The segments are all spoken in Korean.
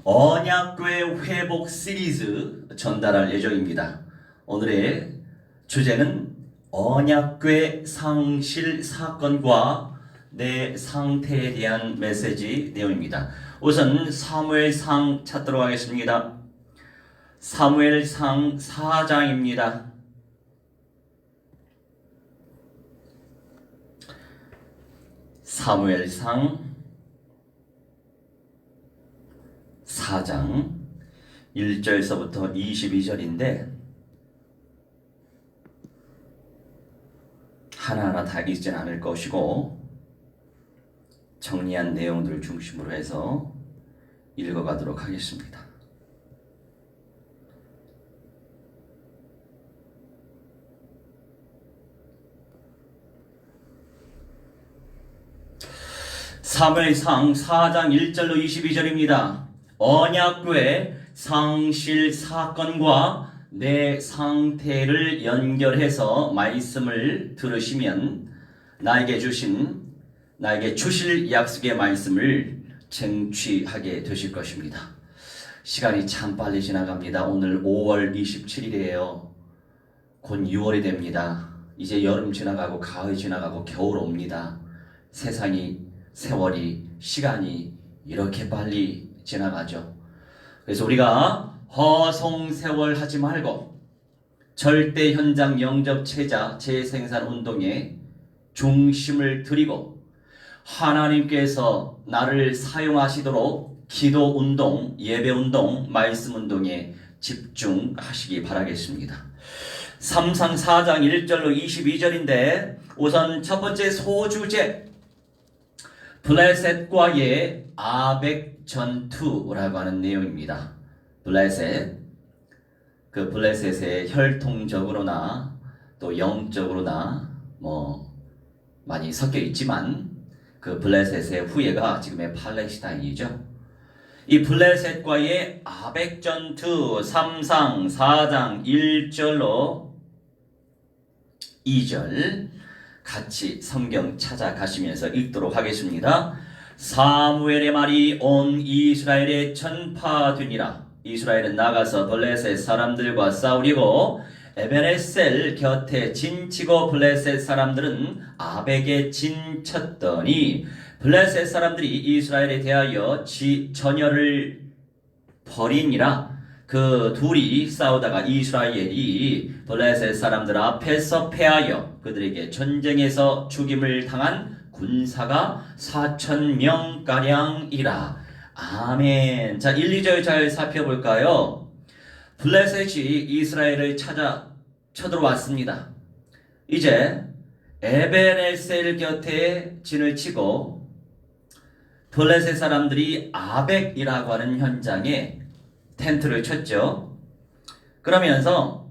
언약궤 회복 시리즈 전달할 예정입니다. 오늘의 주제는 언약궤 상실 사건과 내 상태에 대한 메시지 내용입니다. 우선 사무엘상 찾도록 하겠습니다. 사무엘상 4장입니다. 사무엘상 4장 1절서부터 22절인데 하나하나 다 읽진 않을 것이고 정리한 내용들을 중심으로 해서 읽어가도록 하겠습니다. 사무엘상 4장 1절로 22절입니다. 언약궤 상실 사건과 내 상태를 연결해서 말씀을 들으시면 나에게 주실 약속의 말씀을 쟁취하게 되실 것입니다. 시간이 참 빨리 지나갑니다. 오늘 5월 27일이에요. 곧 6월이 됩니다. 이제 여름 지나가고 가을 지나가고 겨울 옵니다. 세월이 시간이 이렇게 빨리 지나가죠. 그래서 우리가 허송세월 하지 말고 절대 현장 영접 체자 재생산 운동에 중심을 두리고 하나님께서 나를 사용하시도록 기도 운동, 예배 운동, 말씀 운동에 집중하시기 바라겠습니다. 3상 4장 1절로 22절인데 우선 첫 번째 소주제 블레셋과의 아벡 전투라고 하는 내용입니다. 블레셋의 혈통적으로나 또 영적으로나 많이 섞여 있지만 그 블레셋의 후예가 지금의 팔레스타인이죠. 이 블레셋과의 아벡 전투 3상 4장 1절로 2절 같이 성경 찾아가시면서 읽도록 하겠습니다. 사무엘의 말이 온 이스라엘에 전파되니라. 이스라엘은 나가서 블레셋 사람들과 싸우려고 에베네셀 곁에 진치고 블레셋 사람들은 아벡에 진쳤더니 블레셋 사람들이 이스라엘에 대하여 전열을 벌이니라. 그 둘이 싸우다가 이스라엘이 블레셋 사람들 앞에서 패하여 그들에게 전쟁에서 죽임을 당한 군사가 4,000명가량이라. 아멘. 자, 1, 2절 잘 살펴볼까요? 블레셋이 이스라엘을 쳐들어왔습니다. 이제 에베네셀 곁에 진을 치고 블레셋 사람들이 아벡이라고 하는 현장에 텐트를 쳤죠. 그러면서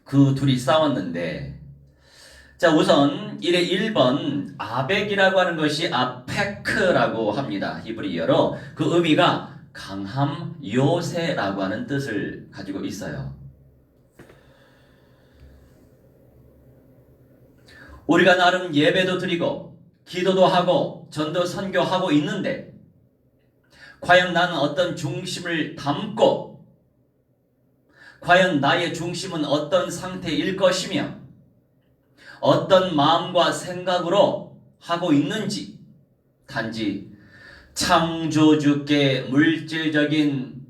그 둘이 싸웠는데, 자, 우선 1번 아벡이라고 하는 것이 아페크라고 합니다. 히브리어로 그 의미가 강함, 요새라고 하는 뜻을 가지고 있어요. 우리가 나름 예배도 드리고 기도도 하고 전도 선교하고 있는데 과연 나는 어떤 중심을 담고 과연 나의 중심은 어떤 상태일 것이며 어떤 마음과 생각으로 하고 있는지 단지 창조주께 물질적인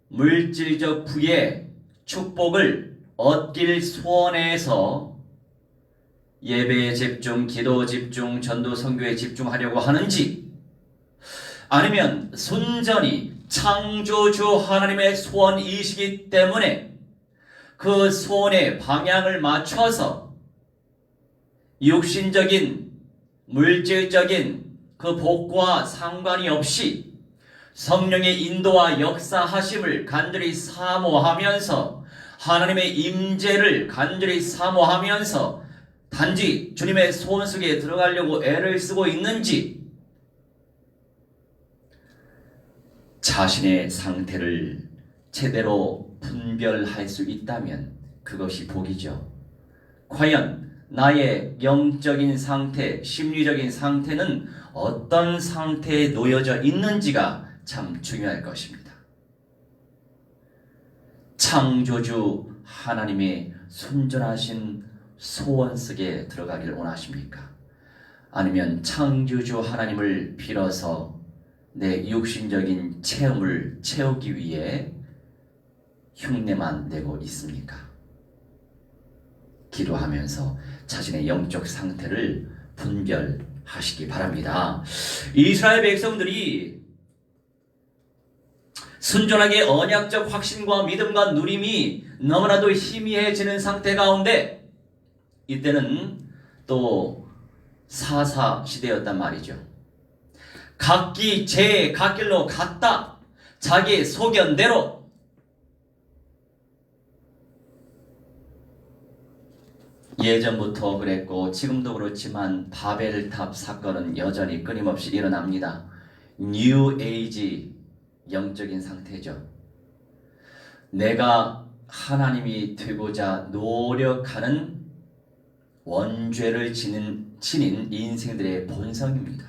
물질적 부의 축복을 얻길 소원해서 예배에 집중, 기도 집중, 전도 선교에 집중하려고 하는지 아니면 순전히 창조주 하나님의 소원이시기 때문에 그 소원의 방향을 맞춰서 육신적인, 물질적인 그 복과 상관이 없이 성령의 인도와 역사하심을 간절히 사모하면서 하나님의 임재를 간절히 사모하면서 단지 주님의 소원 속에 들어가려고 애를 쓰고 있는지 자신의 상태를 제대로 분별할 수 있다면 그것이 복이죠. 과연 나의 영적인 상태, 심리적인 상태는 어떤 상태에 놓여져 있는지가 참 중요할 것입니다. 창조주 하나님의 순전하신 소원 속에 들어가기를 원하십니까? 아니면 창조주 하나님을 빌어서 내 육신적인 체험을 채우기 위해 흉내만 내고 있습니까? 기도하면서 자신의 영적 상태를 분별하시기 바랍니다. 이스라엘 백성들이 순전하게 언약적 확신과 믿음과 누림이 너무나도 희미해지는 상태 가운데 이때는 또 사사 시대였단 말이죠. 각기 제 갓길로 갔다. 자기 소견대로 예전부터 그랬고 지금도 그렇지만 바벨탑 사건은 여전히 끊임없이 일어납니다. 뉴 에이지 영적인 상태죠. 내가 하나님이 되고자 노력하는 원죄를 지닌 인생들의 본성입니다.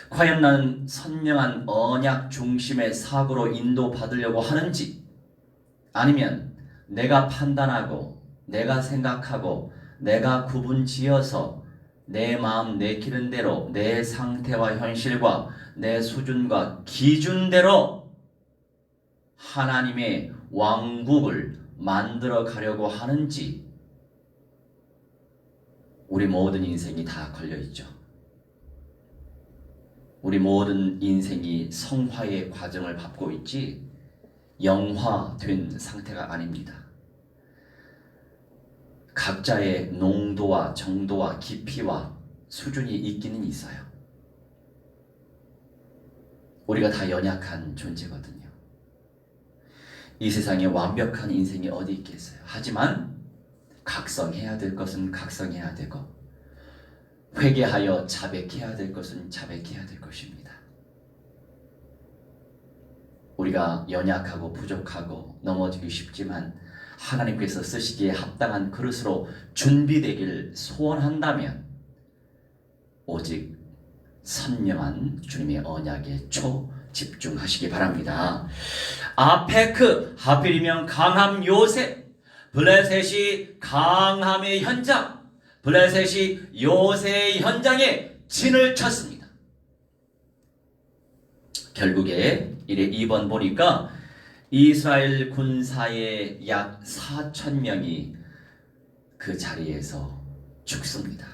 과연 나는 선명한 언약 중심의 사고로 인도받으려고 하는지, 아니면 내가 판단하고 내가 생각하고 내가 구분지어서 내 마음 내키는 대로 내 상태와 현실과 내 수준과 기준대로 하나님의 왕국을 만들어 가려고 하는지, 우리 모든 인생이 다 걸려있죠. 우리 모든 인생이 성화의 과정을 밟고 있지 영화된 상태가 아닙니다. 각자의 농도와 정도와 깊이와 수준이 있기는 있어요. 우리가 다 연약한 존재거든요. 이 세상에 완벽한 인생이 어디 있겠어요. 하지만 각성해야 될 것은 각성해야 되고, 회개하여 자백해야 될 것은 자백해야 될 것입니다. 우리가 연약하고 부족하고 넘어지기 쉽지만 하나님께서 쓰시기에 합당한 그릇으로 준비되길 소원한다면 오직 선명한 주님의 언약에 집중하시기 바랍니다. 아페크, 하필이면 강함 요셉, 블레셋이 강함의 현장, 블레셋이 요새의 현장에 진을 쳤습니다. 결국에 1회 2번 보니까 이스라엘 군사의 약 4,000명이 그 자리에서 죽습니다.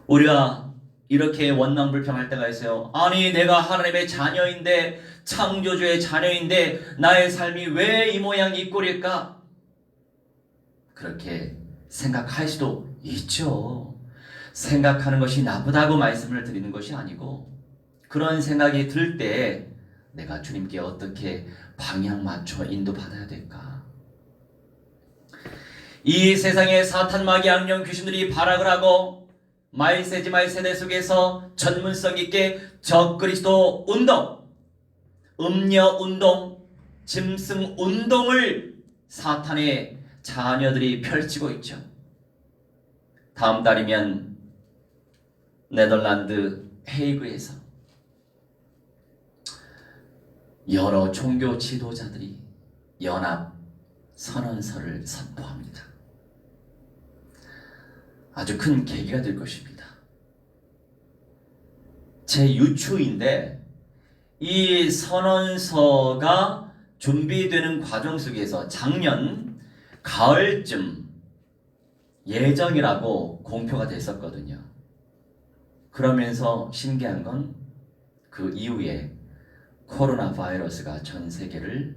우리가 이렇게 원망불평할 때가 있어요. 아니, 내가 하나님의 자녀인데, 창조주의 자녀인데 나의 삶이 왜 이 모양 이 꼴일까? 그렇게 생각할 수도 있죠. 생각하는 것이 나쁘다고 말씀을 드리는 것이 아니고, 그런 생각이 들 때 내가 주님께 어떻게 방향 맞춰 인도받아야 될까? 이 세상에 사탄, 마귀, 악령, 귀신들이 발악을 하고 말세지말 세대 속에서 전문성 있게 적그리스도 운동, 음녀 운동, 짐승 운동을 사탄의 자녀들이 펼치고 있죠. 다음 달이면 네덜란드 헤이그에서 여러 종교 지도자들이 연합 선언서를 선포합니다. 아주 큰 계기가 될 것입니다. 제 유추인데 이 선언서가 준비되는 과정 속에서 작년 가을쯤 예정이라고 공표가 됐었거든요. 그러면서 신기한 건 그 이후에 코로나 바이러스가 전 세계를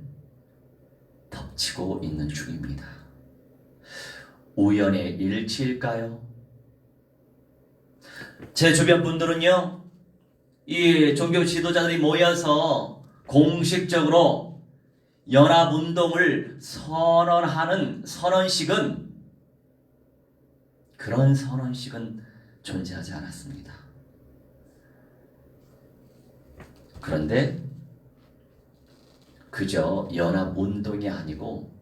덮치고 있는 중입니다. 우연의 일치일까요? 제 주변 분들은요, 이 종교 지도자들이 모여서 공식적으로 연합운동을 선언하는 선언식은, 그런 선언식은 존재하지 않았습니다. 그런데 그저 연합운동이 아니고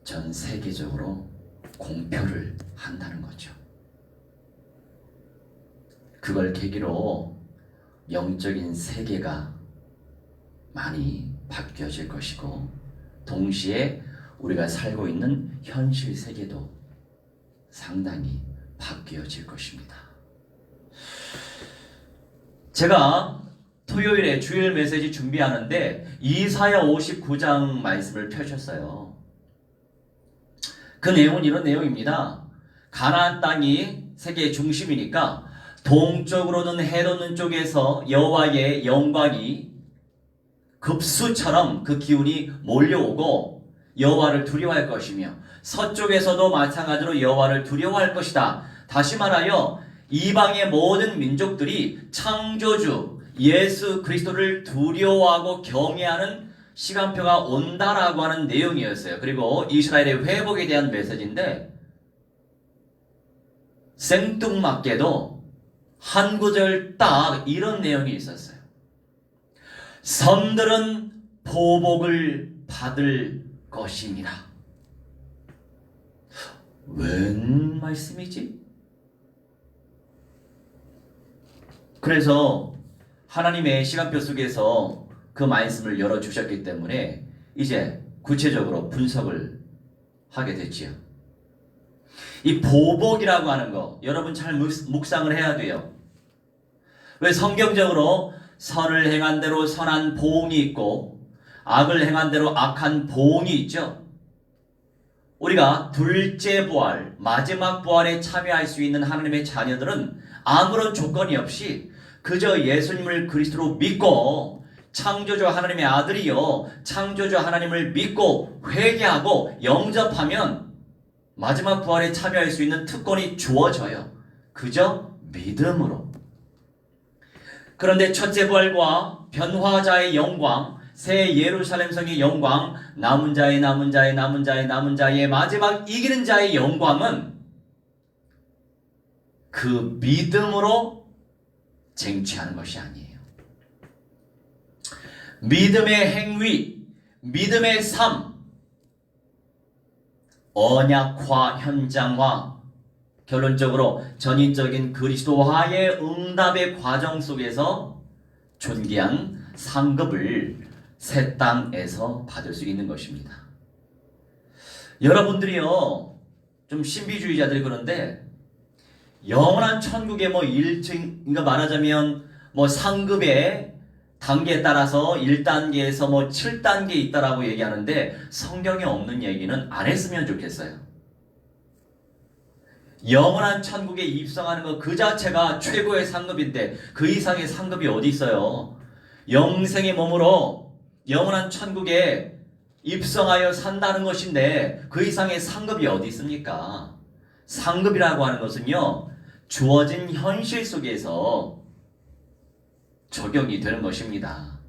전 세계적으로 공표를 한다는 거죠. 그걸 계기로 영적인 세계가 많이 바뀌어질 것이고, 동시에 우리가 살고 있는 현실 세계도 상당히 바뀌어질 것입니다. 제가 토요일에 주일 메시지 준비하는데 이사야 59장 말씀을 펼쳤어요. 그 내용은 이런 내용입니다. 가나안 땅이 세계의 중심이니까 동쪽으로는 해 돋는 쪽에서 여호와의 영광이 급수처럼 그 기운이 몰려오고 여호와를 두려워할 것이며, 서쪽에서도 마찬가지로 여호와를 두려워할 것이다. 다시 말하여 이방의 모든 민족들이 창조주 예수 그리스도를 두려워하고 경외하는 시간표가 온다라고 하는 내용이었어요. 그리고 이스라엘의 회복에 대한 메시지인데, 생뚱맞게도 한 구절 딱 이런 내용이 있었어요. 선들은 보복을 받을 것이니라. 웬 말씀이지? 그래서 하나님의 시간표 속에서 그 말씀을 열어주셨기 때문에 이제 구체적으로 분석을 하게 됐지요. 이 보복이라고 하는 거 여러분 잘 묵상을 해야 돼요. 왜 성경적으로 선을 행한 대로 선한 보응이 있고 악을 행한 대로 악한 보응이 있죠. 우리가 둘째 부활, 마지막 부활에 참여할 수 있는 하나님의 자녀들은 아무런 조건이 없이 그저 예수님을 그리스도로 믿고 창조주 하나님의 아들이요 창조주 하나님을 믿고 회개하고 영접하면 마지막 부활에 참여할 수 있는 특권이 주어져요. 그저 믿음으로. 그런데 첫째 부활과 변화자의 영광, 새 예루살렘 성의 영광, 남은 자의 마지막 이기는 자의 영광은 그 믿음으로 쟁취하는 것이 아니에요. 믿음의 행위, 믿음의 삶, 언약화, 현장화, 결론적으로 전인적인 그리스도화의 응답의 과정 속에서 존귀한 상급을 새 땅에서 받을 수 있는 것입니다. 여러분들이요, 좀 신비주의자들이 그런데 영원한 천국의 1층, 그러니까 말하자면 상급의 단계에 따라서 1단계에서 7단계 있다라고 얘기하는데 성경에 없는 얘기는 안 했으면 좋겠어요. 영원한 천국에 입성하는 것 그 자체가 최고의 상급인데 그 이상의 상급이 어디 있어요? 영생의 몸으로 영원한 천국에 입성하여 산다는 것인데 그 이상의 상급이 어디 있습니까? 상급이라고 하는 것은요, 주어진 현실 속에서 적용이 되는 것입니다.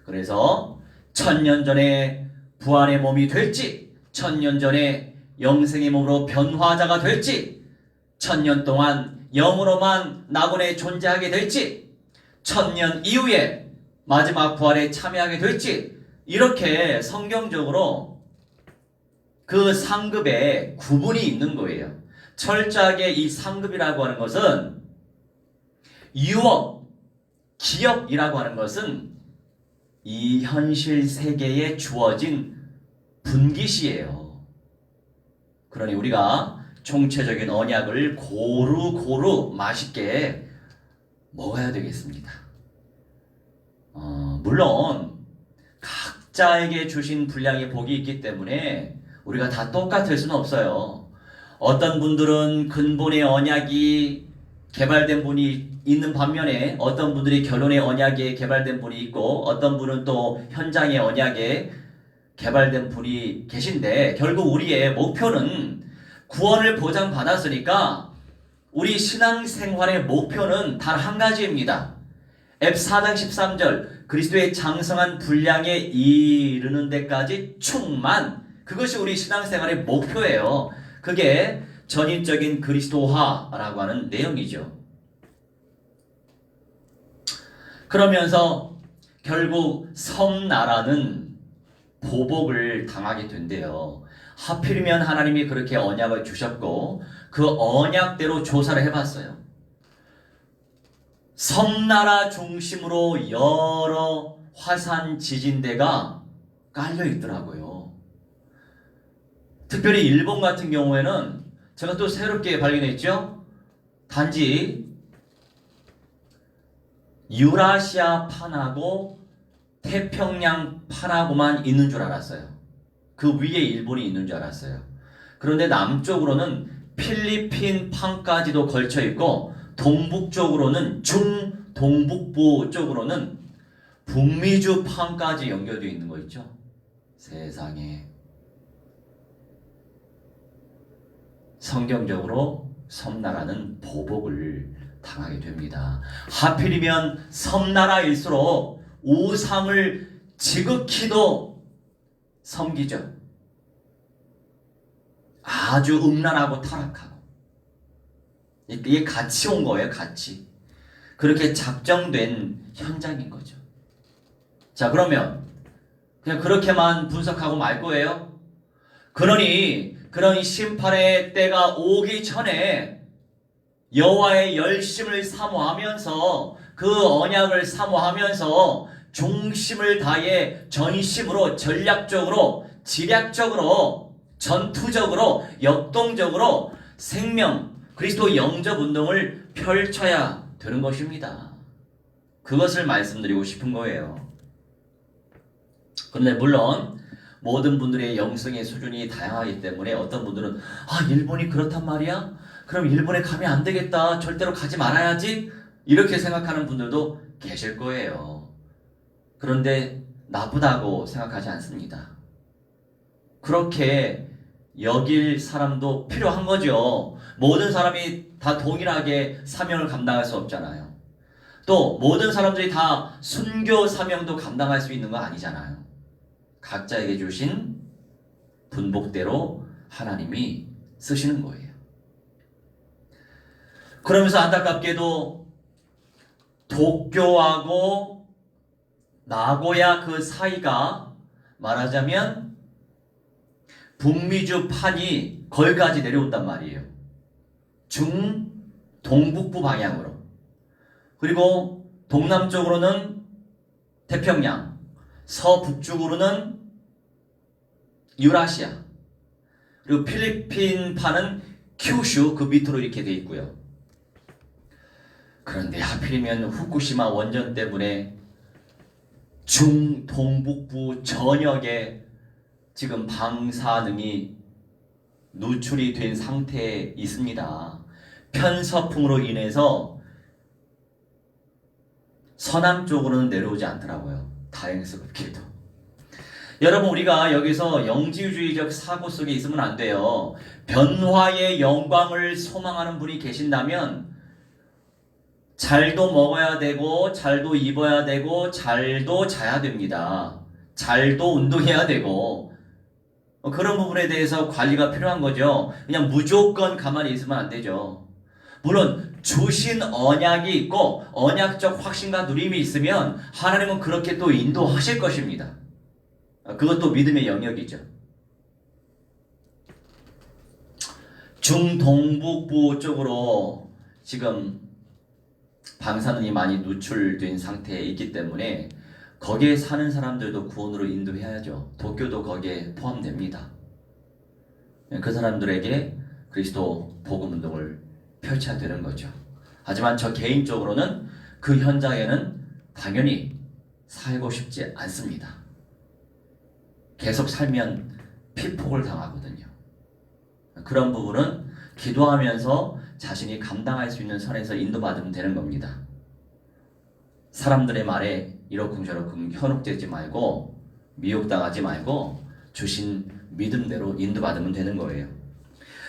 그래서 1000년 전에 부활의 몸이 될지, 1000년 전에 영생의 몸으로 변화자가 될지, 1000년 동안 영으로만 낙원에 존재하게 될지, 1000년 이후에 마지막 부활에 참여하게 될지, 이렇게 성경적으로 그 상급에 구분이 있는 거예요. 철저하게 이 상급이라고 하는 것은 유업, 기업이라고 하는 것은 이 현실 세계에 주어진 분깃이에요. 그러니 우리가 총체적인 언약을 고루고루 맛있게 먹어야 되겠습니다. 물론 각자에게 주신 분량의 복이 있기 때문에 우리가 다 똑같을 수는 없어요. 어떤 분들은 근본의 언약이 개발된 분이 있는 반면에 어떤 분들이 결론의 언약에 개발된 분이 있고 어떤 분은 또 현장의 언약에 개발된 분이 계신데, 결국 우리의 목표는 구원을 보장받았으니까 우리 신앙생활의 목표는 단 한 가지입니다. F4장 13절 그리스도의 장성한 분량에 이르는 데까지 충만, 그것이 우리 신앙생활의 목표예요. 그게 전인적인 그리스도화라고 하는 내용이죠. 그러면서 결국 섬나라는 보복을 당하게 된대요. 하필이면 하나님이 그렇게 언약을 주셨고 그 언약대로 조사를 해봤어요. 섬나라 중심으로 여러 화산 지진대가 깔려 있더라고요. 특별히 일본 같은 경우에는 제가 또 새롭게 발견했죠. 단지 유라시아 판하고 태평양 판하고만 있는 줄 알았어요. 그 위에 일본이 있는 줄 알았어요. 그런데 남쪽으로는 필리핀 판까지도 걸쳐 있고 동북쪽으로는 중동북부 쪽으로는 북미주 판까지 연결되어 있는 거 있죠. 세상에. 성경적으로 섬나라는 보복을 당하게 됩니다. 하필이면 섬나라일수록 우상을 지극히도 섬기죠. 아주 음란하고 타락하고. 이게 같이 온 거예요, 같이. 그렇게 작정된 현장인 거죠. 자, 그러면 그냥 그렇게만 분석하고 말 거예요? 그러니 그런 심판의 때가 오기 전에 여호와의 열심을 사모하면서 그 언약을 사모하면서 중심을 다해 전심으로 전략적으로 지략적으로 전투적으로 역동적으로 생명 그리스도 영접 운동을 펼쳐야 되는 것입니다. 그것을 말씀드리고 싶은 거예요. 그런데 물론 모든 분들의 영성의 수준이 다양하기 때문에 어떤 분들은 일본이 그렇단 말이야? 그럼 일본에 가면 안 되겠다. 절대로 가지 말아야지. 이렇게 생각하는 분들도 계실 거예요. 그런데 나쁘다고 생각하지 않습니다. 그렇게 여길 사람도 필요한 거죠. 모든 사람이 다 동일하게 사명을 감당할 수 없잖아요. 또 모든 사람들이 다 순교 사명도 감당할 수 있는 거 아니잖아요. 각자에게 주신 분복대로 하나님이 쓰시는 거예요. 그러면서 안타깝게도 도쿄하고 나고야 그 사이가 말하자면 북미주 판이 거기까지 내려온단 말이에요. 동북부 방향으로. 그리고 동남쪽으로는 태평양, 서북쪽으로는 유라시아, 그리고 필리핀 판은 큐슈 그 밑으로 이렇게 돼 있고요. 그런데 하필이면 후쿠시마 원전 때문에 중동북부 전역에 지금 방사능이 누출이 된 상태에 있습니다. 편서풍으로 인해서 서남 쪽으로는 내려오지 않더라고요. 다행스럽게도. 여러분, 우리가 여기서 영지주의적 사고 속에 있으면 안 돼요. 변화의 영광을 소망하는 분이 계신다면 잘도 먹어야 되고 잘도 입어야 되고 잘도 자야 됩니다. 잘도 운동해야 되고 그런 부분에 대해서 관리가 필요한 거죠. 그냥 무조건 가만히 있으면 안 되죠. 물론 주신 언약이 있고 언약적 확신과 누림이 있으면 하나님은 그렇게 또 인도하실 것입니다. 그것도 믿음의 영역이죠. 중동북부 쪽으로 지금 방사능이 많이 누출된 상태에 있기 때문에 거기에 사는 사람들도 구원으로 인도해야죠. 도쿄도 거기에 포함됩니다. 그 사람들에게 그리스도 복음 운동을 펼쳐야 되는 거죠. 하지만 저 개인적으로는 그 현장에는 당연히 살고 싶지 않습니다. 계속 살면 피폭을 당하거든요. 그런 부분은 기도하면서 자신이 감당할 수 있는 선에서 인도받으면 되는 겁니다. 사람들의 말에 이러쿵저러쿵 현혹되지 말고 미혹당하지 말고 주신 믿음대로 인도받으면 되는 거예요.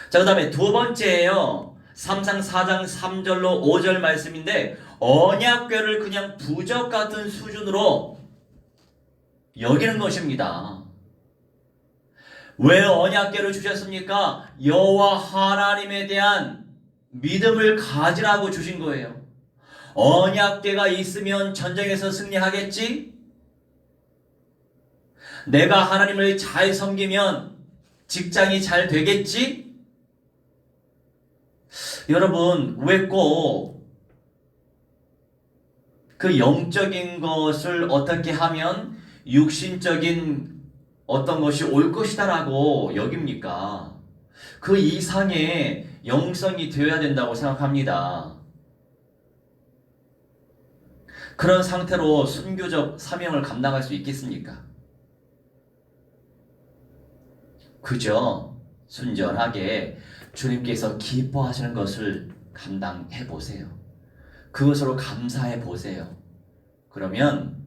자, 그 다음에 두 번째예요. 3상 4장 3절로 5절 말씀인데 언약궤를 그냥 부적 같은 수준으로 여기는 것입니다. 왜 언약궤를 주셨습니까? 여호와 하나님에 대한 믿음을 가지라고 주신 거예요. 언약궤가 있으면 전쟁에서 승리하겠지? 내가 하나님을 잘 섬기면 직장이 잘 되겠지? 여러분, 왜 꼭 그 영적인 것을 어떻게 하면 육신적인 어떤 것이 올 것이다라고 여깁니까? 그 이상의 영성이 되어야 된다고 생각합니다. 그런 상태로 순교적 사명을 감당할 수 있겠습니까? 그저 순전하게 주님께서 기뻐하시는 것을 감당해 보세요. 그것으로 감사해 보세요. 그러면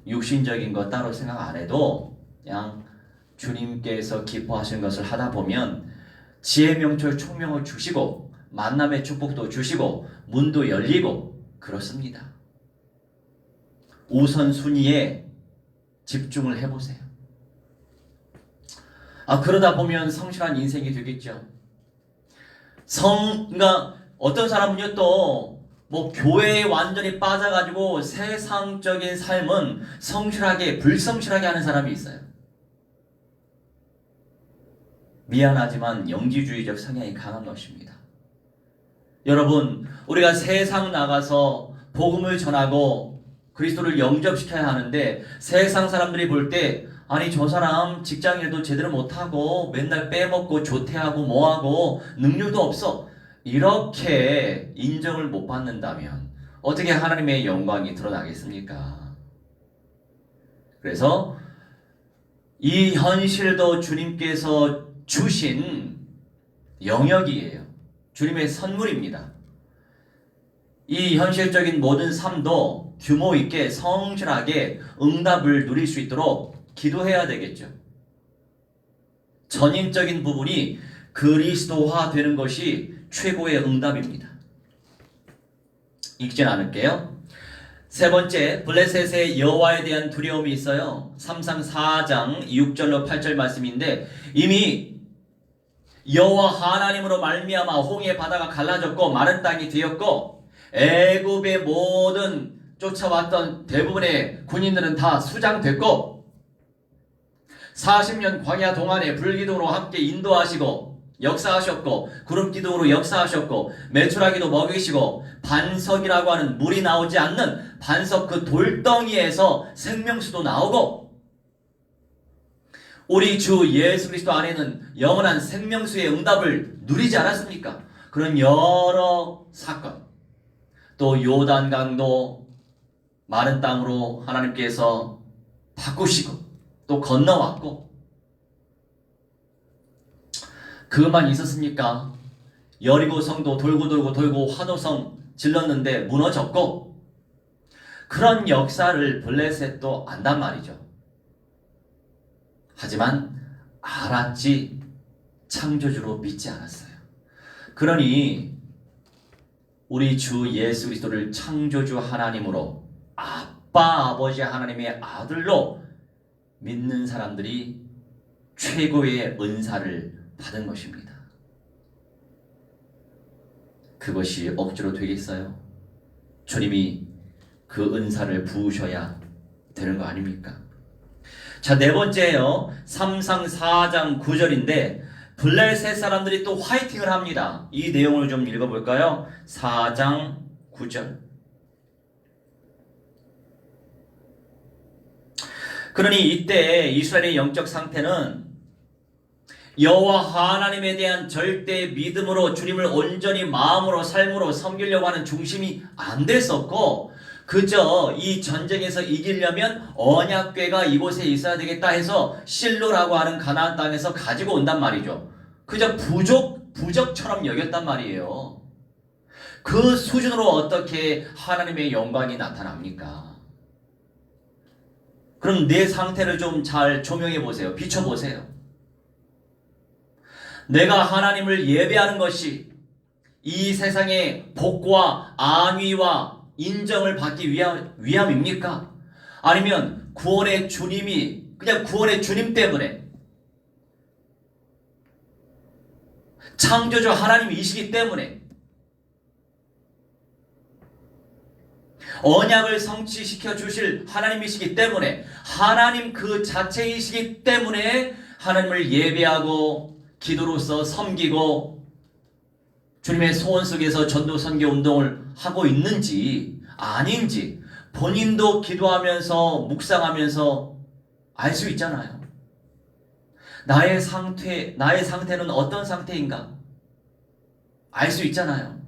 육신적인 거 따로 생각 안 해도 그냥 주님께서 기뻐하시는 것을 하다 보면 지혜 명철 총명을 주시고 만남의 축복도 주시고 문도 열리고 그렇습니다. 우선순위에 집중을 해보세요. 그러다 보면 성실한 인생이 되겠죠. 그러니까 어떤 사람은요 또 교회에 완전히 빠져가지고 세상적인 삶은 성실하게 불성실하게 하는 사람이 있어요. 미안하지만 영지주의적 성향이 강한 것입니다. 여러분, 우리가 세상 나가서 복음을 전하고 그리스도를 영접시켜야 하는데 세상 사람들이 볼 때 아니 저 사람 직장일도 제대로 못하고 맨날 빼먹고 조퇴하고 뭐하고 능률도 없어 이렇게 인정을 못 받는다면 어떻게 하나님의 영광이 드러나겠습니까? 그래서 이 현실도 주님께서 주신 영역이에요. 주님의 선물입니다. 이 현실적인 모든 삶도 규모 있게 성실하게 응답을 누릴 수 있도록 기도해야 되겠죠. 전인적인 부분이 그리스도화 되는 것이 최고의 응답입니다. 읽진 않을게요. 세 번째, 블레셋의 여호와에 대한 두려움이 있어요. 3상 4장 6절로 8절 말씀인데 이미 여호와 하나님으로 말미암아 홍해 바다가 갈라졌고 마른 땅이 되었고 애굽의 모든 쫓아왔던 대부분의 군인들은 다 수장됐고 40년 광야 동안에 불기둥으로 함께 인도하시고 역사하셨고 구름기둥으로 역사하셨고 메추라기도 먹이시고 반석이라고 하는 물이 나오지 않는 반석 그 돌덩이에서 생명수도 나오고 우리 주 예수 그리스도 안에는 영원한 생명수의 응답을 누리지 않았습니까? 그런 여러 사건 또 요단강도 마른 땅으로 하나님께서 바꾸시고 또 건너왔고 그것만 있었습니까? 여리고 성도 돌고 환호성 질렀는데 무너졌고 그런 역사를 블레셋도 안단 말이죠. 하지만 알았지 창조주로 믿지 않았어요. 그러니 우리 주 예수 그리스도를 창조주 하나님으로 아빠 아버지 하나님의 아들로 믿는 사람들이 최고의 은사를 받은 것입니다. 그것이 억지로 되겠어요? 주님이 그 은사를 부으셔야 되는 거 아닙니까? 자, 네 번째요. 3상 4장 9절인데 블레셋 사람들이 또 화이팅을 합니다. 이 내용을 좀 읽어볼까요? 4장 9절. 그러니 이때 이스라엘의 영적 상태는 여호와 하나님에 대한 절대 믿음으로 주님을 온전히 마음으로 삶으로 섬기려고 하는 중심이 안 됐었고 그저 이 전쟁에서 이기려면 언약궤가 이곳에 있어야 되겠다 해서 실로라고 하는 가나안 땅에서 가지고 온단 말이죠. 그저 부적처럼 여겼단 말이에요. 그 수준으로 어떻게 하나님의 영광이 나타납니까? 그럼 내 상태를 좀 잘 조명해 보세요. 비춰보세요. 내가 하나님을 예배하는 것이 이 세상의 복과 안위와 인정을 받기 위함입니까? 아니면 구원의 주님이 그냥 구원의 주님 때문에 창조주 하나님이시기 때문에 언약을 성취시켜 주실 하나님이시기 때문에 하나님 그 자체이시기 때문에 하나님을 예배하고 기도로서 섬기고 주님의 소원 속에서 전도 선교 운동을 하고 있는지 아닌지 본인도 기도하면서 묵상하면서 알 수 있잖아요. 나의 상태는 어떤 상태인가? 알 수 있잖아요.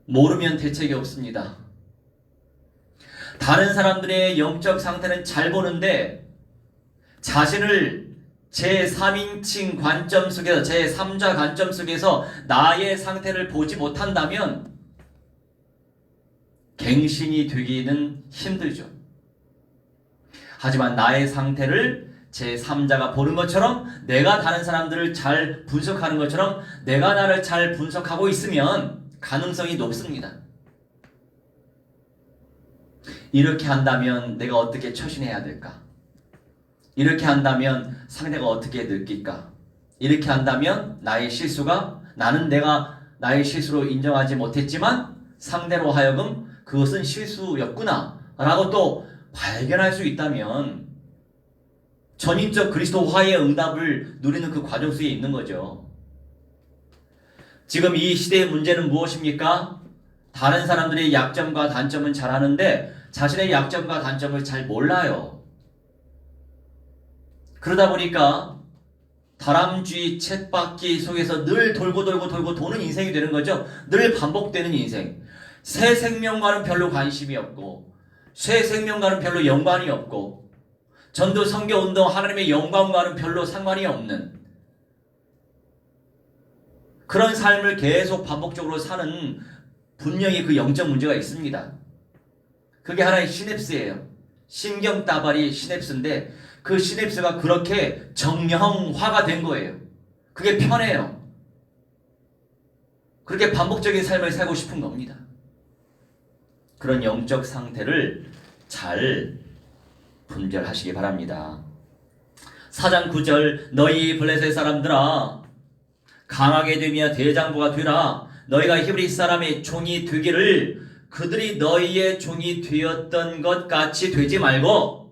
모르면 대책이 없습니다. 다른 사람들의 영적 상태는 잘 보는데 자신을 제3인칭 관점 속에서 제3자 관점 속에서 나의 상태를 보지 못한다면 갱신이 되기는 힘들죠. 하지만 나의 상태를 제3자가 보는 것처럼 내가 다른 사람들을 잘 분석하는 것처럼 내가 나를 잘 분석하고 있으면 가능성이 높습니다. 이렇게 한다면 내가 어떻게 처신해야 될까? 이렇게 한다면 상대가 어떻게 느낄까? 이렇게 한다면 나의 실수가 내가 나의 실수로 인정하지 못했지만 상대로 하여금 그것은 실수였구나 라고 또 발견할 수 있다면 전인적 그리스도화의 응답을 누리는 그 과정 속에 있는 거죠. 지금 이 시대의 문제는 무엇입니까? 다른 사람들의 약점과 단점은 잘 아는데 자신의 약점과 단점을 잘 몰라요. 그러다 보니까 다람쥐 쳇바퀴 속에서 늘 돌고 도는 인생이 되는 거죠. 늘 반복되는 인생. 새 생명과는 별로 관심이 없고 새 생명과는 별로 연관이 없고 전도 선교 운동 하나님의 영광과는 별로 상관이 없는 그런 삶을 계속 반복적으로 사는 분명히 그 영적 문제가 있습니다. 그게 하나의 시냅스예요. 신경다발이 시냅스인데 그 시냅스가 그렇게 정형화가 된 거예요. 그게 편해요. 그렇게 반복적인 삶을 살고 싶은 겁니다. 그런 영적 상태를 잘 분별하시기 바랍니다. 4장 9절 너희 블레셋 사람들아 강하게 되며 대장부가 되라. 너희가 히브리 사람의 종이 되기를 그들이 너희의 종이 되었던 것 같이 되지 말고,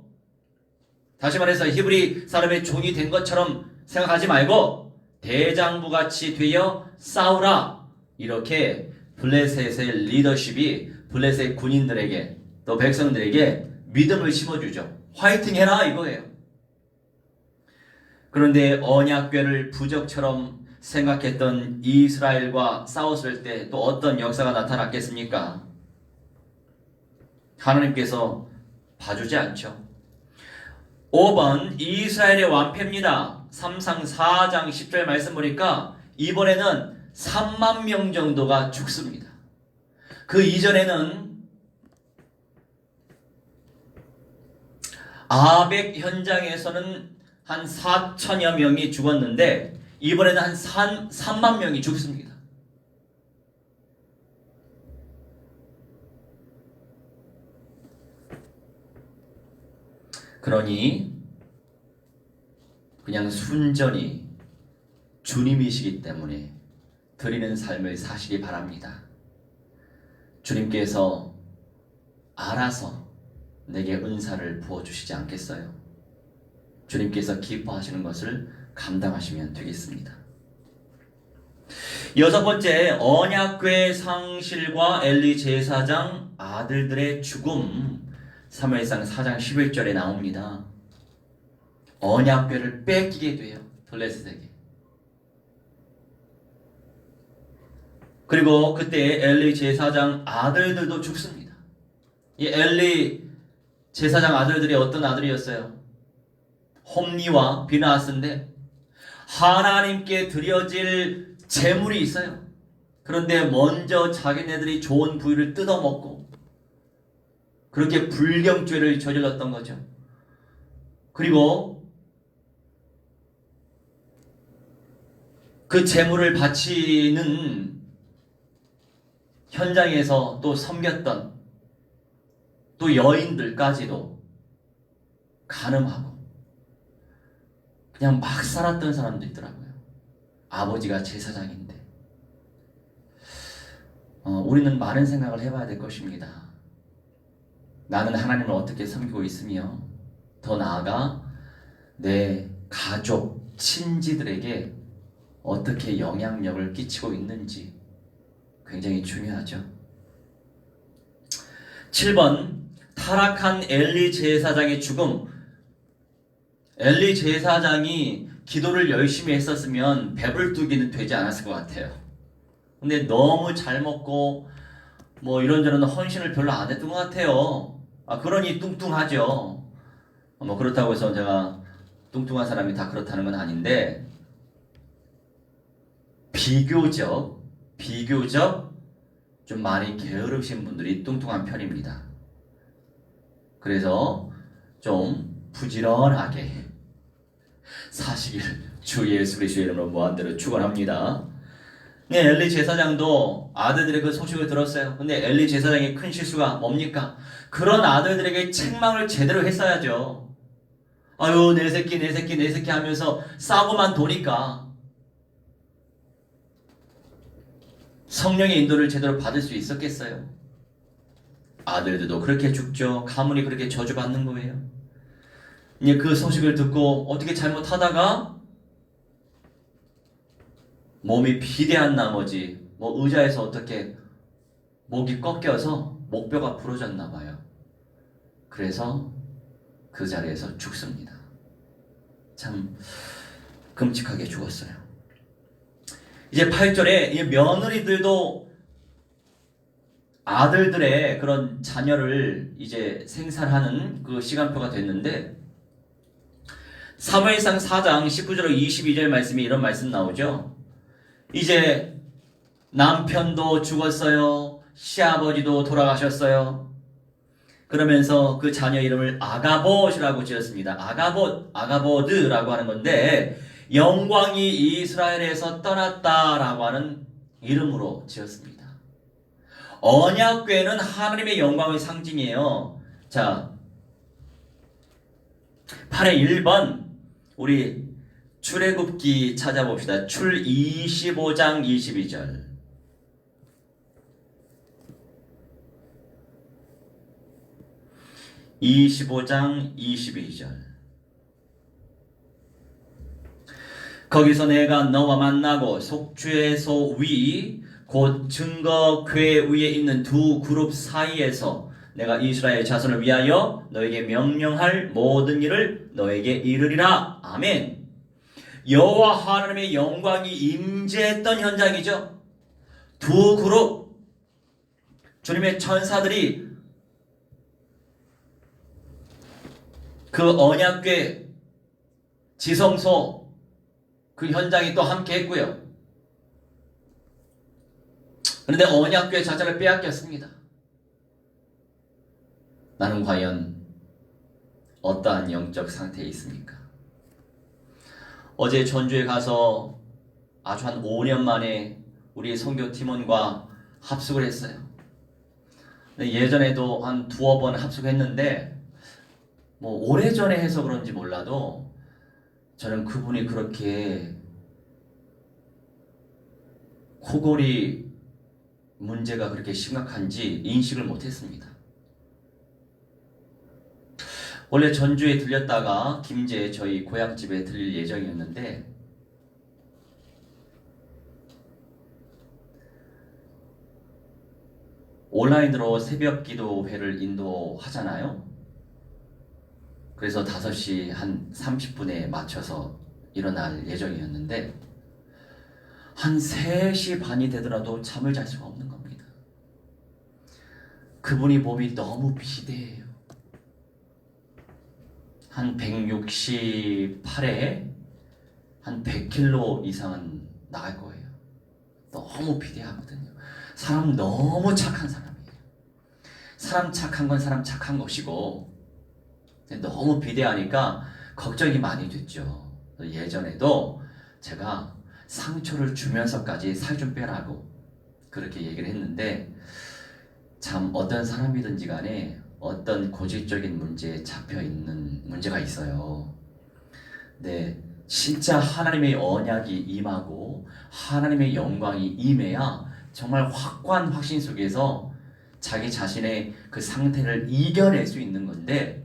다시 말해서 히브리 사람의 종이 된 것처럼 생각하지 말고 대장부같이 되어 싸우라. 이렇게 블레셋의 리더십이 블레셋 군인들에게 또 백성들에게 믿음을 심어주죠. 화이팅 해라 이거예요. 그런데 언약궤를 부적처럼 생각했던 이스라엘과 싸웠을 때 또 어떤 역사가 나타났겠습니까? 하나님께서 봐주지 않죠. 5번 이스라엘의 완패입니다. 3상 4장 10절 말씀 보니까 이번에는 3만 명 정도가 죽습니다. 그 이전에는 아벡 현장에서는 한 4천여 명이 죽었는데 이번에는 한 3만 명이 죽습니다. 그러니 그냥 순전히 주님이시기 때문에 드리는 삶을 사시기 바랍니다. 주님께서 알아서 내게 은사를 부어주시지 않겠어요? 주님께서 기뻐하시는 것을 감당하시면 되겠습니다. 6번째, 언약궤 상실과 엘리 제사장 아들들의 죽음. 사무엘상 4장 11절에 나옵니다. 언약궤를 뺏기게 돼요. 블레셋에게. 그리고 그때 엘리 제사장 아들들도 죽습니다. 이 엘리 제사장 아들들이 어떤 아들이었어요? 홈리와 비나하스인데 하나님께 드려질 제물이 있어요. 그런데 먼저 자기네들이 좋은 부위를 뜯어먹고 그렇게 불경죄를 저질렀던 거죠. 그리고 그 제물을 바치는 현장에서 또 섬겼던 또 여인들까지도 간음하고 그냥 막 살았던 사람도 있더라고요. 아버지가 제사장인데. 우리는 많은 생각을 해봐야 될 것입니다. 나는 하나님을 어떻게 섬기고 있으며 더 나아가 내 가족, 친지들에게 어떻게 영향력을 끼치고 있는지 굉장히 중요하죠. 7번 타락한 엘리 제사장의 죽음. 엘리 제사장이 기도를 열심히 했었으면 배불뚝이는 되지 않았을 것 같아요. 근데 너무 잘 먹고 뭐 이런저런 헌신을 별로 안 했던 것 같아요. 그러니 뚱뚱하죠. 뭐 그렇다고 해서 제가 뚱뚱한 사람이 다 그렇다는 건 아닌데 비교적 좀 많이 게으르신 분들이 뚱뚱한 편입니다. 그래서 좀 부지런하게 사시길 주 예수 그리스도의 이름으로 무한대로 축원합니다. 네, 엘리 제사장도 아들들의 그 소식을 들었어요. 근데 엘리 제사장의 큰 실수가 뭡니까? 그런 아들들에게 책망을 제대로 했어야죠. 아유, 내 새끼 하면서 싸고만 도니까 성령의 인도를 제대로 받을 수 있었겠어요? 아들들도 그렇게 죽죠. 가문이 그렇게 저주받는 거예요. 이제 그 소식을 듣고 어떻게 잘못하다가 몸이 비대한 나머지 의자에서 어떻게 목이 꺾여서 목뼈가 부러졌나 봐요. 그래서 그 자리에서 죽습니다. 참 끔찍하게 죽었어요. 이제 8절에 며느리들도 아들들의 그런 자녀를 이제 생산하는 그 시간표가 됐는데 사무엘상 4장 19절로 22절 말씀이 이런 말씀 나오죠. 이제 남편도 죽었어요. 시아버지도 돌아가셨어요. 그러면서 그 자녀 이름을 아가봇이라고 지었습니다. 아가봇드라고 하는 건데 영광이 이스라엘에서 떠났다라고 하는 이름으로 지었습니다. 언약궤는 하나님의 영광의 상징이에요. 자, 8의 1번 우리 출애굽기 찾아봅시다. 출 25장 22절. 거기서 내가 너와 만나고 속죄소 위 곧 증거궤 위에 있는 두 그룹 사이에서 내가 이스라엘 자손을 위하여 너에게 명령할 모든 일을 너에게 이르리라. 아멘. 여호와 하나님의 영광이 임재했던 현장이죠. 두 그룹 주님의 천사들이 그 언약궤 지성소 그 현장이 또 함께 했고요. 그런데 언약궤 자체를 빼앗겼습니다. 나는 과연 어떠한 영적 상태에 있습니까? 어제 전주에 가서 아주 한 5년 만에 우리 선교 팀원과 합숙을 했어요. 예전에도 한 두어 번 합숙했는데 오래전에 해서 그런지 몰라도 저는 그분이 그렇게 코골이 문제가 그렇게 심각한지 인식을 못했습니다. 원래 전주에 들렸다가 김제 저희 고향집에 들릴 예정이었는데 온라인으로 새벽 기도회를 인도하잖아요. 그래서 5시 한 30분에 맞춰서 일어날 예정이었는데 한 3시 반이 되더라도 잠을 잘 수가 없는 겁니다. 그분이 몸이 너무 비대해요. 한 168에 한 100kg 이상은 나갈 거예요. 너무 비대하거든요. 사람 너무 착한 사람이에요. 사람 착한 건 사람 착한 것이고 너무 비대하니까 걱정이 많이 됐죠. 예전에도 제가 상처를 주면서까지 살 좀 빼라고 그렇게 얘기를 했는데 참 어떤 사람이든지 간에 어떤 고질적인 문제에 잡혀있는 문제가 있어요. 네, 진짜 하나님의 언약이 임하고 하나님의 영광이 임해야 정말 확고한 확신 속에서 자기 자신의 그 상태를 이겨낼 수 있는 건데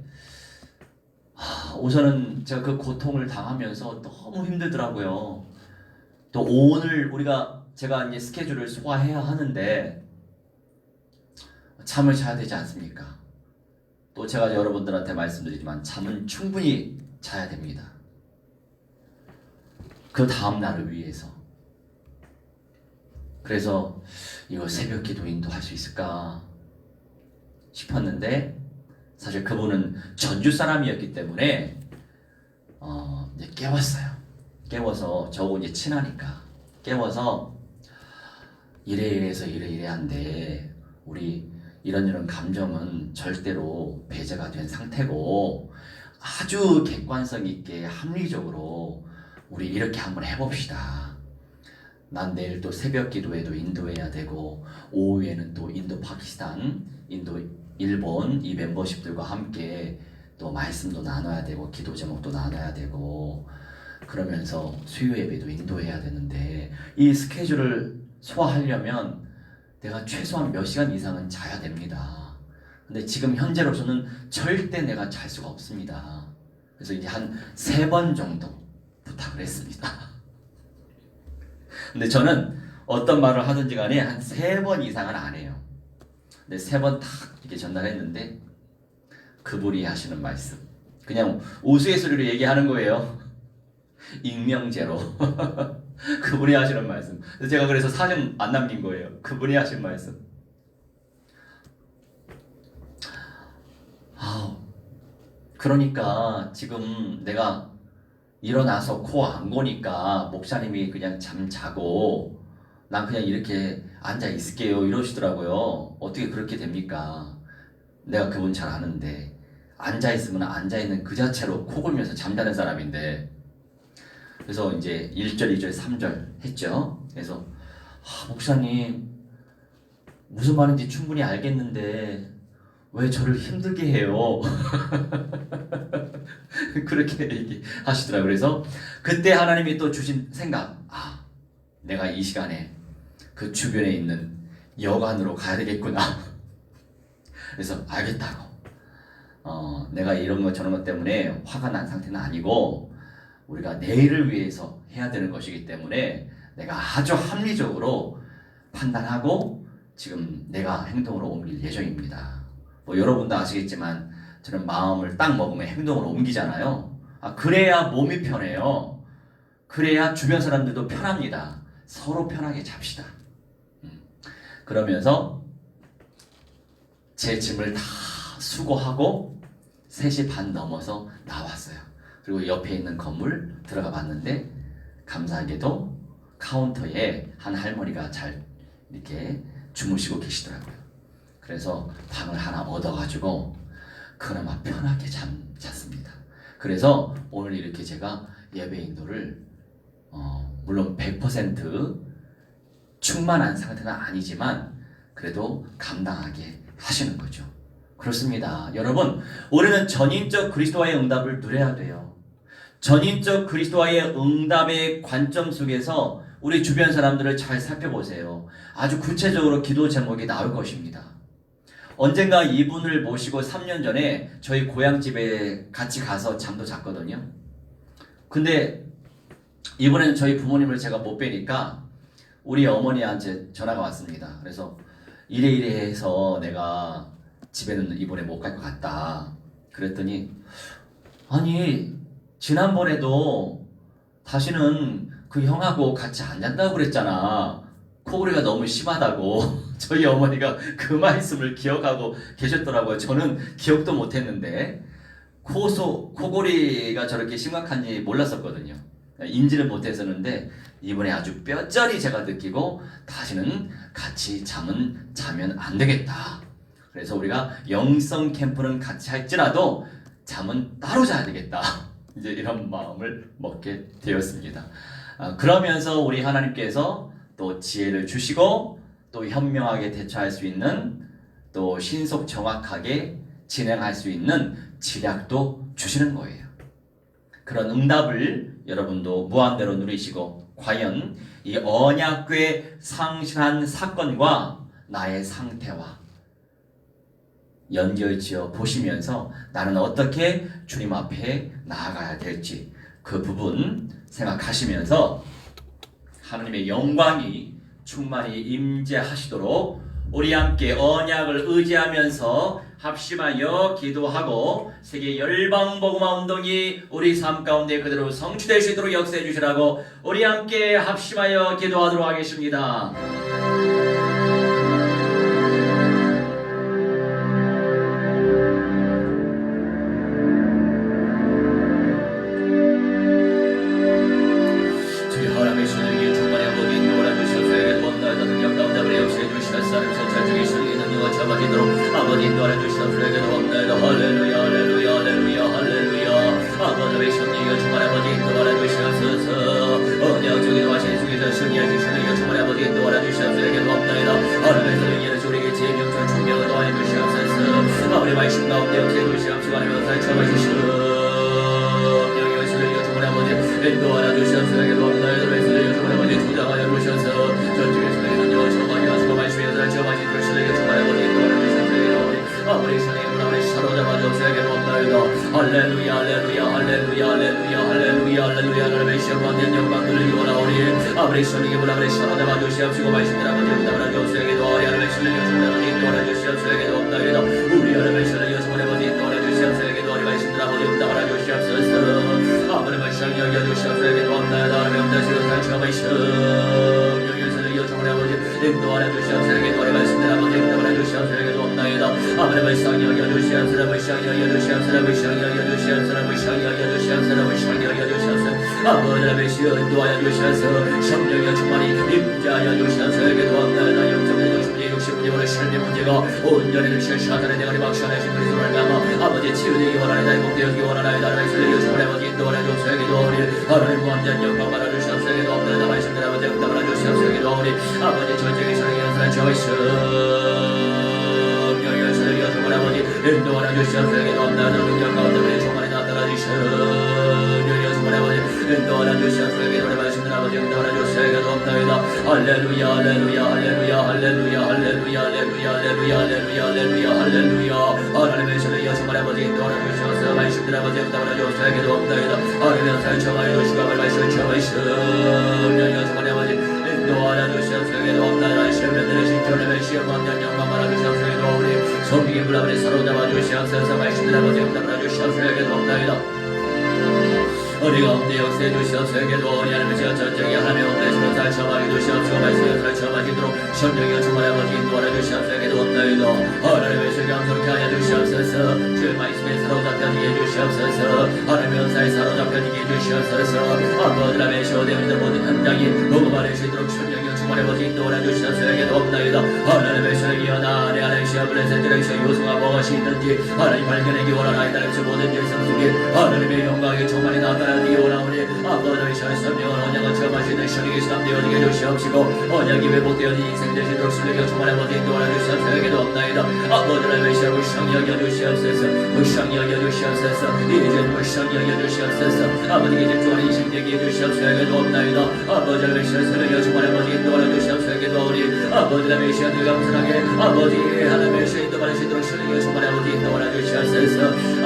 우선은 제가 그 고통을 당하면서 너무 힘들더라고요. 또 오늘 제가 이제 스케줄을 소화해야 하는데 잠을 자야 되지 않습니까? 또 제가 여러분들한테 말씀드리지만 잠은 충분히 자야 됩니다. 그 다음 날을 위해서. 그래서 이거 새벽 기도 인도할 수 있을까 싶었는데 사실 그분은 전주 사람이었기 때문에 이제 깨웠어요. 깨워서 저하고 이제 친하니까 깨워서 이래서 이래 한데 우리 이런 감정은 절대로 배제가 된 상태고 아주 객관성 있게 합리적으로 우리 이렇게 한번 해봅시다. 난 내일 또 새벽 기도에도 인도해야 되고 오후에는 또 인도 파키스탄, 인도 일본 이 멤버십들과 함께 또 말씀도 나눠야 되고 기도 제목도 나눠야 되고 그러면서 수요 예배도 인도해야 되는데 이 스케줄을 소화하려면 내가 최소한 몇 시간 이상은 자야 됩니다. 근데 지금 현재로서는 절대 내가 잘 수가 없습니다. 그래서 이제 한 3번 정도 부탁을 했습니다. 근데 저는 어떤 말을 하든지 간에 한 3번 이상은 안 해요. 근데 3번 딱 이렇게 전달했는데 그분이 하시는 말씀 그냥 우스갯소리로 얘기하는 거예요. 익명제로 그분이 하시는 말씀. 제가 그래서 사진 안 남긴 거예요. 그분이 하신 말씀. 그러니까 지금 내가 일어나서 코 안 고니까 목사님이 그냥 잠 자고 난 그냥 이렇게 앉아 있을게요 이러시더라고요. 어떻게 그렇게 됩니까? 내가 그분 잘 아는데 앉아 있으면 앉아 있는 그 자체로 코 골면서 잠자는 사람인데 그래서 이제 1절, 2절, 3절 했죠. 그래서 목사님 무슨 말인지 충분히 알겠는데 왜 저를 힘들게 해요? 그렇게 얘기하시더라고요. 그래서 그때 하나님이 또 주신 생각 내가 이 시간에 그 주변에 있는 여관으로 가야 되겠구나. 그래서 알겠다고 내가 이런 것 저런 것 때문에 화가 난 상태는 아니고 우리가 내일을 위해서 해야 되는 것이기 때문에 내가 아주 합리적으로 판단하고 지금 내가 행동으로 옮길 예정입니다. 여러분도 아시겠지만 저는 마음을 딱 먹으면 행동으로 옮기잖아요. 그래야 몸이 편해요. 그래야 주변 사람들도 편합니다. 서로 편하게 잡시다. 그러면서 제 짐을 다 수거하고 3시 반 넘어서 나왔어요. 그리고 옆에 있는 건물 들어가 봤는데 감사하게도 카운터에 한 할머니가 잘 이렇게 주무시고 계시더라고요. 그래서 방을 하나 얻어가지고 그나마 편하게 잤습니다. 그래서 오늘 이렇게 제가 예배 인도를 물론 100% 충만한 상태는 아니지만 그래도 감당하게 하시는 거죠. 그렇습니다. 여러분, 우리는 전인적 그리스도와의 응답을 누려야 돼요. 전인적 그리스도와의 응답의 관점 속에서 우리 주변 사람들을 잘 살펴보세요. 아주 구체적으로 기도 제목이 나올 것입니다. 언젠가 이분을 모시고 3년 전에 저희 고향집에 같이 가서 잠도 잤거든요. 근데 이번에는 저희 부모님을 제가 못 뵈니까 우리 어머니한테 전화가 왔습니다. 그래서 이래 해서 내가 집에는 이번에 못 갈 것 같다. 그랬더니 아니 지난번에도 다시는 그 형하고 같이 안 잔다고 그랬잖아. 코골이가 너무 심하다고. 저희 어머니가 그 말씀을 기억하고 계셨더라고요. 저는 기억도 못했는데 코골이가 저렇게 심각한지 몰랐었거든요. 인지를 못했었는데 이번에 아주 뼈저리 제가 느끼고 다시는 같이 자면 안 되겠다. 그래서 우리가 영성 캠프는 같이 할지라도 잠은 따로 자야 되겠다. 이제 이런 마음을 먹게 되었습니다. 그러면서 우리 하나님께서 또 지혜를 주시고 또 현명하게 대처할 수 있는 또 신속 정확하게 진행할 수 있는 지략도 주시는 거예요. 그런 응답을 여러분도 무한대로 누리시고 과연 이 언약궤 상실한 사건과 나의 상태와 연결지어 보시면서 나는 어떻게 주님 앞에 나아가야 될지 그 부분 생각하시면서 하나님의 영광이 충만히 임재하시도록 우리 함께 언약을 의지하면서 합심하여 기도하고 세계 열방복음화 운동이 우리 삶 가운데 그대로 성취될 수 있도록 역사해 주시라고 우리 함께 합심하여 기도하도록 하겠습니다. 아버지 말씀 가운데 역사해 주시옵시고 하나님 살처마 주시옵소서. 영광을 주여 주님 아버지 인도하여 주시옵소서. 기도합니다. 말씀을 주님 아버지 주장하여 주셔서 전중에 주님 여호와가 하시고 말씀에 살처마 주시옵소서. 주님 아버지 인도하여 주시옵소서. 아버지 주님 아버지 사로잡아 주옵소서. 기도합니다. 할렐루야 할렐루야 할렐루야 할렐루야 할렐루야 할렐루야 하나님의 시험받는 영광들을 기원하오니 아버지 주님 아버지 사로잡아 주시옵시고 말씀을 아버지 응답하여 주옵소서. 기도하오니 하나님의 주님 아버지 인도하여 주시옵소서. 기도합니다. 우리 하나님의 주님 아버지 인도하여 주시옵소서. 기도하오니 말씀을 아버지 응답하여 주시옵소서. 아버지 말씀 여겨 주시옵소서. 기도합니다. 하나님의 응답하여 살처마시오. 인도하여 주시옵소서. 기도하오니 말씀을 아버지 응답하여 주시옵소서. 기도합니다. 아버지 말씀 여겨 주시옵소서. 말씀 여겨 주시옵소서. 말씀 여겨 주시옵소서. 말씀 여겨 주시옵소서. 말씀 여겨 주시옵소서. 아버지 말씀 인도하여 주시옵소서. 성령의 충만히 임재하여 주시옵소서. 기도합니다. 영적인 중심이 60분이 삶의 문제가 온전히 사탄의 대가리 막시하신 그리스도를 감아 아버지 치유되기 원하나이다. 회복되기 원하나이다. 말씀을 주시옵소서. 아버지 인도하여 주옵소서. 기도하오니 하나님 무한대한 영광 받아 주시옵소서. 기도합니다. 말씀을 아버지 응답하여 주시옵소서. 기도하오니 아버지 전쟁의 사랑의 연사를 저이시오. 영의 사랑의 연사를 아버지 인도하여 주시옵소서. 기도합니다. 영광 가운데 충만히 나타나 주시오. 영의 사랑의 아버지 인도하여 주시옵소서. 기도하오니 말씀을 아버지 응답하여 주시옵소서. 기도합니다. 할렐루야 할렐루야 할렐루야 할렐루야 할렐루야 할렐루야 할렐루야 할렐루야 할렐루야 할렐루야 하나님의 사랑의 연사를 아버지 인도하여 주시옵소서. 말씀을 아버지 응답하여 주시옵소서. 기도합니다. 하나님의 살처마여 주시고 말씀 처마시오. 영의 사랑의 아버지 인도하여 주시옵소서. 기도합니다. 시험에 신천의 시험하면 영광 받아 주시옵소서. 기도하오니 성령의 불 아버지 사로잡아 주시옵소서. 말씀을 아버지 응답하여 주시옵소서. 기도합니다. 우리 가운데 역사해 주시옵소서. 기도하오니 하나님의 전쟁에 하나님의 온대심을 살처마게 주시옵소서. 말씀을 살처마기도록 성령의 충만히 아버지 인도하여 주시옵소서. 기도합니다. 하나님의 실감스럽게 하여 주시옵소서. 주의 말씀에 사로잡혀지게 해주시옵소서. 하나님의 은사에 사로잡혀지게 해주시옵소서. 아버지 남의 시오되는 모든 현장이 복음을 수 있도록 성령의 충만히 아버지 인도하여 주시옵소서. 기도합니다. 하나님의 실기하나 내 안에 시험을 세트력시 요소가 무엇이 있는지 하나님 발견하기 원하나이다. 모든 질성 속에 하나님의 영광이 충만히 나타나기 원하오니 아버지의 성령을 언약을 체험하시는 성령이 시감되어지게 해주시옵시고 언약이 회복되어진 인생 되시도록 성령의 충만히 아버지 인도하여 주시옵소서. 기도합니다. 아버지의 메시아 불쌍히 여겨주시옵소서. 불쌍히 여겨주시옵소서. 이제 불쌍히 여겨주시옵소서. 아버지께 집중하는 인생 되게 해주시옵소서. 기도합니다. 아버지의 메시아 성령의 충만히 아버지 인도하여 주시옵소서. 기도하오니 아버지의 메시아 늘 감사하게 아버지 하나님의 메시아 인도하시도록 성령의 충만히 아버지 인도하여 주시옵소서.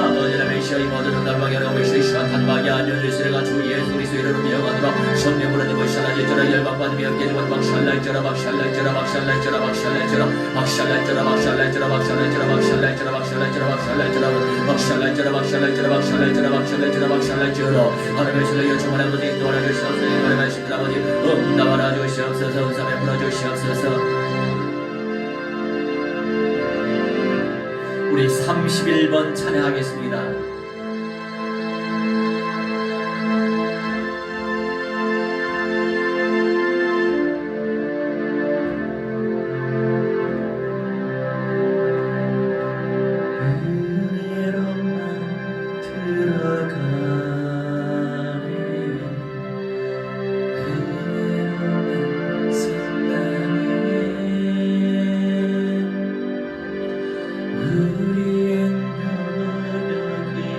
아버지의 메시아 이 모든 응답하게 하는 메시아 탄박이 안녕하시리가 주 예수 그리스도 이름으로 명하노라. 성령으로 님 샬라지저라 열방받으며 깨지만 막샬라이저라 막샬라이저라 막샬라이저라 막샬라이저라 막샬라이저라 막샬라이저라 막샬라이저라 막샬라이저라 막샬라이저라 막샬라이저라 막샬라이저라 막샬라이저라 막샬라이저라 막샬라이저라 막샬라이저라 하나님의 신뢰여 충만한 아버지 인도하여 주시옵소서. 하나님의 말씀을 아버지 응답하여 주시옵소서. 은사에 풀어 주시옵소서. 우리 31번 찬양하겠습니다. 우리의 너력이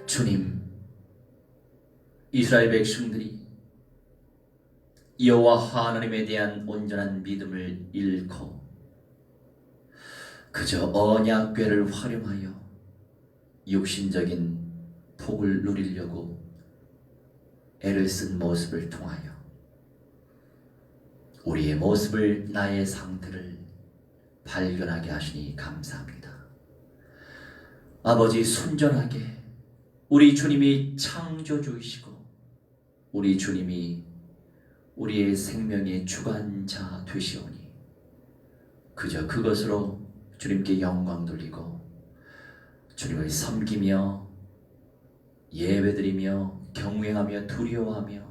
주님, 이스라엘 백성들이 여호와 하나님에 대한 온전한 믿음을 잃고 그저 언약궤를 활용하여 육신적인 복을 누리려고 애를 쓴 모습을 통하여 우리의 모습을, 나의 상태를 발견하게 하시니 감사합니다. 아버지, 순전하게 우리 주님이 창조주이시고 우리 주님이 우리의 생명의 주관자 되시오니 그저 그것으로 주님께 영광 돌리고 주님을 섬기며 예배드리며 경외하며 두려워하며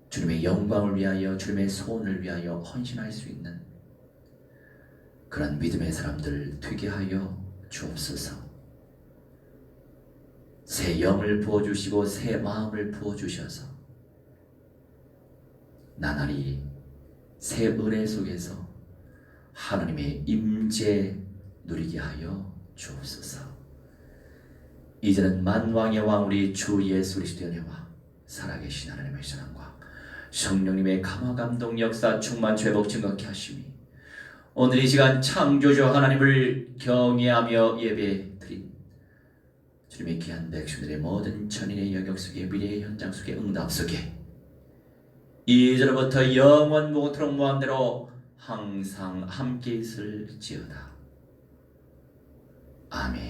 주님의 영광을 위하여, 주님의 소원을 위하여 헌신할 수 있는 그런 믿음의 사람들 되게 하여 주옵소서. 새 영을 부어주시고 새 마음을 부어주셔서 나날이 새 은혜 속에서 하나님의 임재 누리게 하여 주옵소서. 이제는 만왕의 왕 우리 주 예수 그리스도의 은혜와 살아계신 하나님의 사랑과 성령님의 감화 감동 역사 충만 죄복 증거케 하심이 오늘 이 시간 창조주 하나님을 경외하며 예배드린 주님의 귀한 백성들의 모든 천인의 영역 속에, 미래의 현장 속에, 응답 속에 이제로부터 영원 무궁토록 무한대로 항상 함께 있을지어다. 아멘.